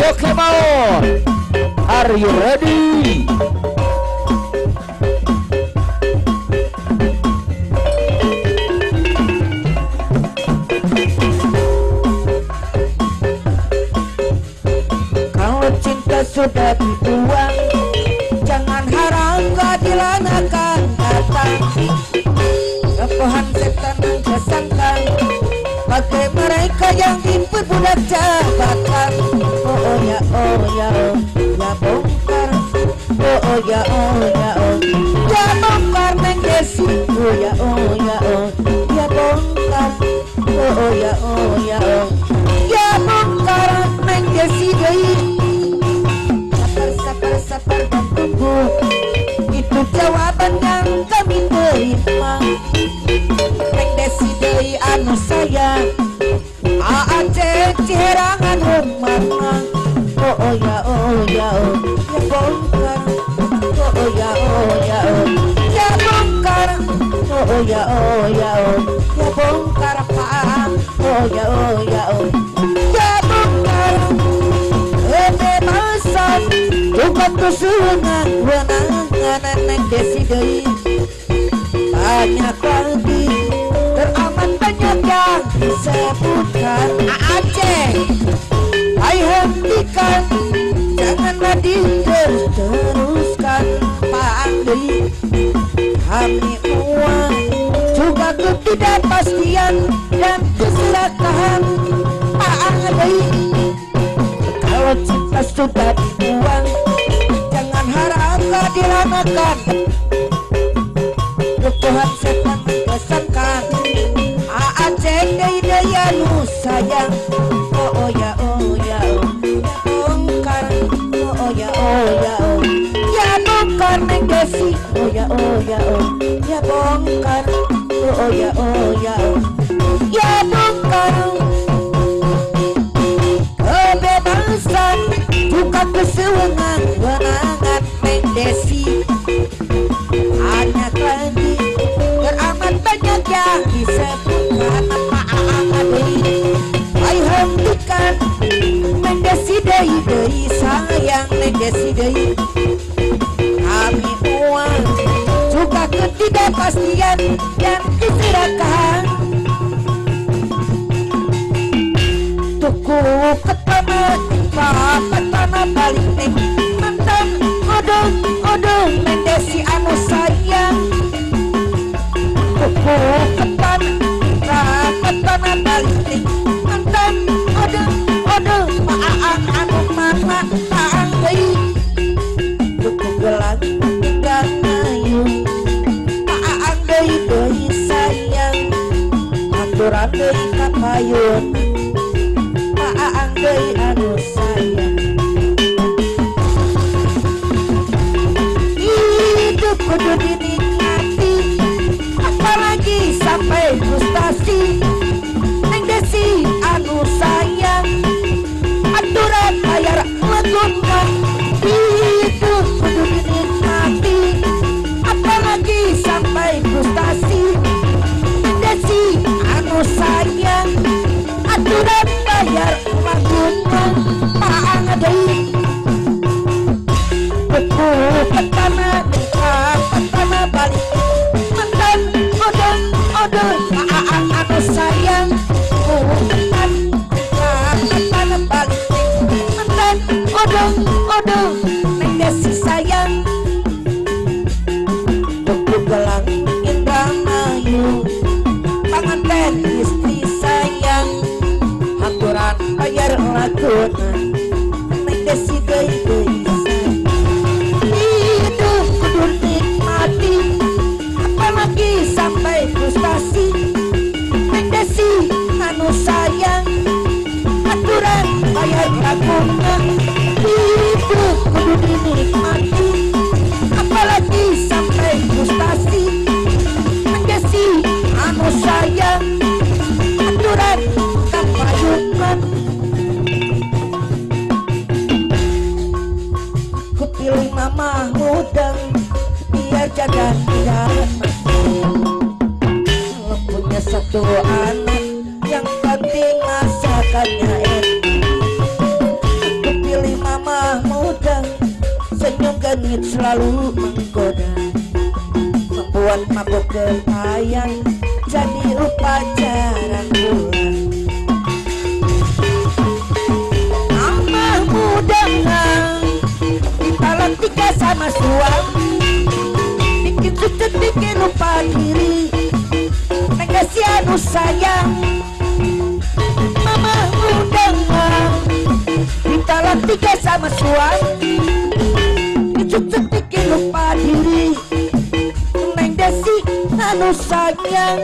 Pokemon, are you ready? Kalau cinta sudah dibuang, jangan harap keadilan akan datang. Kepohan setan yang kesangkan, bagi mereka yang diperbudak jabatan. Oh ya oh ya oh, ya bongkar. Oh ya oh ya oh, ya bongkar Neng Desi. Oh ya oh ya oh, ya bongkar. Oh ya oh ya oh, ya bongkar Neng Desi deui. Sabar sabar dan tunggu, itu jawaban yang kami terima. Neng Desi deui anu sayang, Aceh Ciherangan rumahna. Oh ya oh ya oh, ya bongkar. Oh ya oh ya oh, ya bongkar. Oh ya oh ya oh, ya bongkar Pak. Oh ya oh ya oh, ya bongkar. Kebebasan bukan kesenangan, wenangan Neng Desi deui. Banyak lagi, teramat banyak yang disebutkan. Aceh, ayo hentikan, janganlah diteruskan. Pak Andri, kami semua juga ketidakpastian dan keserakahan. Pak Andri, kalau cinta sudah dibuang, jangan harap keadilan akan. Tuhan setan mengesankan, Aceh deui anu sayang. Oh ya oh ya oh, ya bongkar. Oh ya oh ya oh, ya bongkar Neng Desi. Oh ya oh ya oh, ya bongkar. Oh ya oh ya oh, ya bongkar. Kebebasan bukan kesenangan, wenangan Neng Desi. Banyak lagi, teramat banyak yang disebutkan. Pak Adi, ayo hentikan, Neng Desi deui sayang Neng Desi deui. Kami uang juga ketidakpastian dan keserakahan. Tuku ketana, ketana balik Neng mantan odong Neng Desi anu sayang. Tuku ketana, ketana balik Neng mantan odong Pak anu mana Pak deui. Tuku gelang dan ayu, Pak deui sayang. Aturan deui ka payun, Pak deui anu sayang. Hidup kudu dinikmati, apalagi sampai frustasi. Neng Desi anu sayang, aturan bayar lakukan. Hidup kudu dinikmati, apalagi sampai frustasi. Neng Desi anu sayang, aturan bayar lakukan. Pak deui beku petana, petana balik mantan odong Pak anu sayang. Petana balik mantan odong Neng Desi sayang. Beku gelang Indramayu, panganten istri sayang. Aturan bayar laguna, Neng Desi deui sayang. Hidup kudu nikmati, apalagi sampai frustasi. Neng Desi anu sayang, aturan bayar laguna. Hidup kudu dinikmati, apalagi sampai frustasi. Neng Desi anu sayang, aturan kapayungan. Kupilih mama mudeng, biar jaga tidak punya satu anak, yang penting masakannya enak. genit selalu menggoda, membuat mabuk gentayangan jadi upacara bulan. Amal muda dipalak tiga sama suami, bikin sujud bikin lupa diri, negasi anu sayang. Mama muda dipalak tiga sama suami, bikin sujud bikin lupa diri, negasi anu sayang.